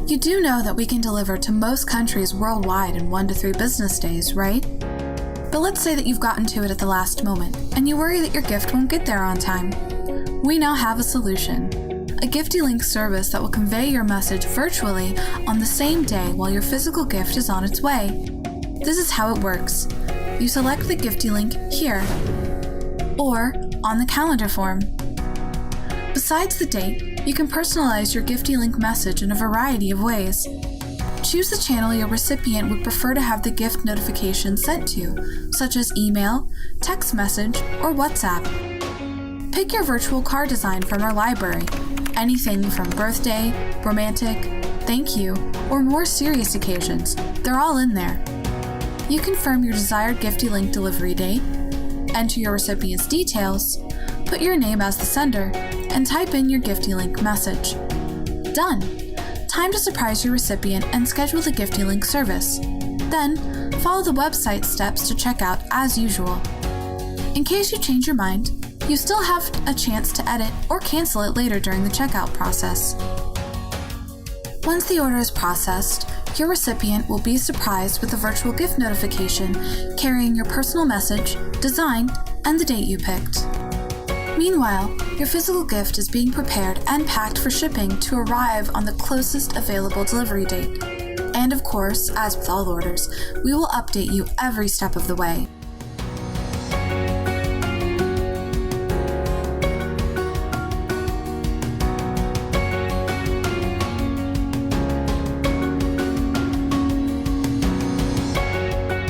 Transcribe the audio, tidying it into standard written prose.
You do know that we can deliver to most countries worldwide in 1 to 3 business days, right? But let's say that you've gotten to it at the last moment, and you worry that your gift won't get there on time. We now have a solution. A GiftyLink service that will convey your message virtually on the same day while your physical gift is on its way. This is how it works. You select the GiftyLink here, or on the calendar form. Besides the date, you can personalize your GiftyLink message in a variety of ways. Choose the channel your recipient would prefer to have the gift notification sent to, such as email, text message, or WhatsApp. Pick your virtual card design from our library. Anything from birthday, romantic, thank you, or more serious occasions, they're all in there. You confirm your desired GiftyLink delivery date, enter your recipient's details, put your name as the sender, and type in your GiftyLink message. Done! Time to surprise your recipient and schedule the GiftyLink service. Then, follow the website steps to check out as usual. In case you change your mind, you still have a chance to edit or cancel it later during the checkout process. Once the order is processed, your recipient will be surprised with a virtual gift notification carrying your personal message, design, and the date you picked. Meanwhile, your physical gift is being prepared and packed for shipping to arrive on the closest available delivery date. And of course, as with all orders, we will update you every step of the way.